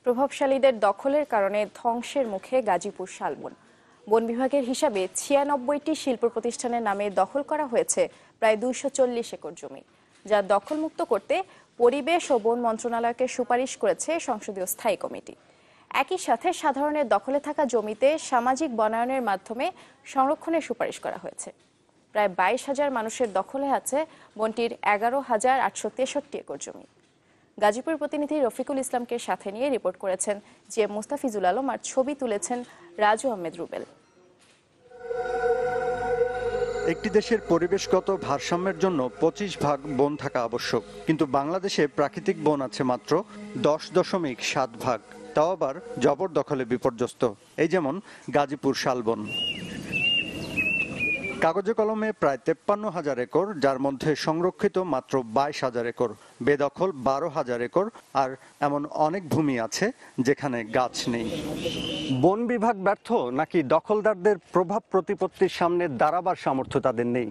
প্রভাবশালীদের দখলের কারণে ধ্বংসের মুখে গাজীপুর শালবন। বন বিভাগের হিসাবে 96টি শিল্প প্রতিষ্ঠানের নামে দখল করা হয়েছে প্রায় 240 একর জমি, যা দখলমুক্ত করতে পরিবেশ ও বন মন্ত্রণালয়কে সুপারিশ করেছে সংসদীয় স্থায়ী কমিটি। একই সাথে সাধারণের দখলে থাকা জমিতে সামাজিক বনায়নের মাধ্যমে সংরক্ষণের সুপারিশ করা হয়েছে। প্রায় 22,000 মানুষের দখলে আছে বনটির 11,863 একর জমি। গাজীপুর প্রতিনিধি রফিকুল ইসলামকে সাথে নিয়ে রিপোর্ট করেছেন জি এম মুস্তাফিজুল আলম, আর ছবি তুলেছেন রাজু আহমেদ রুবেল। একটি দেশের পরিবেশগত ভারসাম্যের জন্য 25 ভাগ বন থাকা আবশ্যক, কিন্তু বাংলাদেশে প্রাকৃতিক বন আছে মাত্র 10.7 ভাগ, তাও আবার জবরদখলে বিপর্যস্ত। এই যেমন গাজীপুর শালবন। কাগজে কলমে প্রায় 53,000 একর, যার মধ্যে সংরক্ষিত মাত্র 22,000 একর, বেদখল 12,000 একর, আর এমন অনেক ভূমি আছে যেখানে গাছ নেই। বন বিভাগ ব্যর্থ নাকি দখলদারদের প্রভাব প্রতিপত্তির সামনে দাঁড়াবার সামর্থ্য তাদের নেই,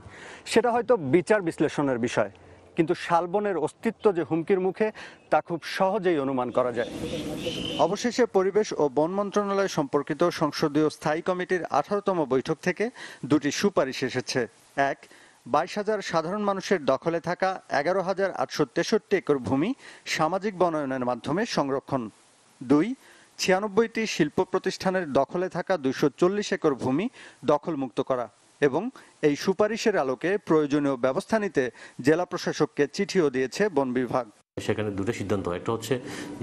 সেটা হয়তো বিচার বিশ্লেষণের বিষয়, কিন্তু শালবনের অস্তিত্ব যে হুমকির মুখে তা খুব সহজেই অনুমান করা যায়। অবশেষে পরিবেশ ও বন মন্ত্রণালয় সম্পর্কিত সংসদীয় স্থায়ী কমিটির 18তম বৈঠক থেকে দুটি সুপারিশ এসেছে। 1. 22,000 সাধারণ মানুষের দখলে থাকা 11,863 একর ভূমি সামাজিক বনায়নের মাধ্যমে সংরক্ষণ। 2. 96টি শিল্প প্রতিষ্ঠানের দখলে থাকা 240 একর ভূমি দখলমুক্ত করা। এবং এই সুপারিশের আলোকে প্রয়োজনীয় ব্যবস্থা নিতে জেলা প্রশাসককে চিঠিও দিয়েছে বন বিভাগ। সেখানে দুটো সিদ্ধান্ত, একটা হচ্ছে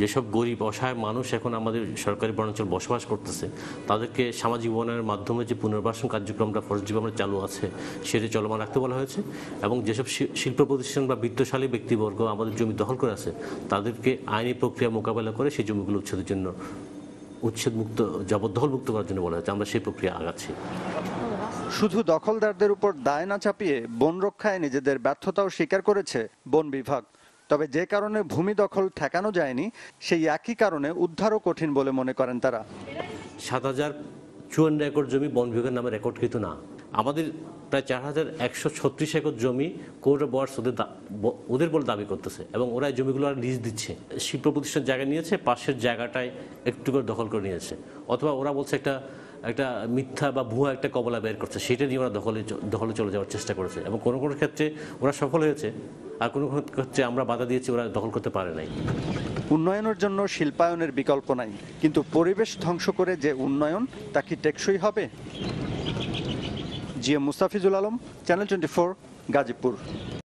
যেসব গরিব অসহায় মানুষ এখন আমাদের সরকারি বনাঞ্চল বসবাস করতেছে তাদেরকে সামাজিক বনায়নের মাধ্যমে যে পুনর্বাসন কার্যক্রমটা ফরেস্ট ডিপার্টমেন্ট চালু আছে সেটি চলমান রাখতে বলা হয়েছে, এবং যেসব শিল্প প্রতিষ্ঠান বা বিত্তশালী ব্যক্তিবর্গ আমাদের জমি দখল করে আছে তাদেরকে আইনি প্রক্রিয়া মোকাবেলা করে সেই জমিগুলো উচ্ছেদের জন্য উচ্ছেদমুক্ত জবরদখলমুক্ত করার জন্য বলা হয়েছে। আমরা সেই প্রক্রিয়া আগাচ্ছি। শুধু দখলদারদের উপর দায় না চাপিয়ে বন রক্ষায় নিজেদের ব্যর্থতাও স্বীকার করেছে বন বিভাগ। তবে যে কারণে ভূমি দখল ঠেকানো যায়নি, সেই একই কারণে উদ্ধারও কঠিন বলে মনে করেন তারা। 7,054 একর জমি বন বিভাগের নামে রেকর্ডকৃত না। আমাদের প্রায় 4,136 একর জমি কোর্ট অফ ওয়ার্ডস ওদের বলে দাবি করতেছে, এবং ওরা এই জমিগুলো আর লিজ দিচ্ছে। শিল্প প্রতিষ্ঠান জায়গা নিয়েছে, পাশের জায়গাটায় একটু করে দখল করে নিয়েছে, অথবা ওরা বলছে একটা মিথ্যা বা ভুয়া একটা কবলা বের করছে, সেটা নিয়ে ওরা দখলে চলে যাওয়ার চেষ্টা করেছে, এবং কোনো কোনো ক্ষেত্রে ওরা সফল হয়েছে, আর কোনো ক্ষেত্রে আমরা বাধা দিয়েছি, ওরা দখল করতে পারে নাই। উন্নয়নের জন্য শিল্পায়নের বিকল্প নাই, কিন্তু পরিবেশ ধ্বংস করে যে উন্নয়ন তা কি টেকসই হবে? G M Mustafizul Alam, channel 24, Gazipur.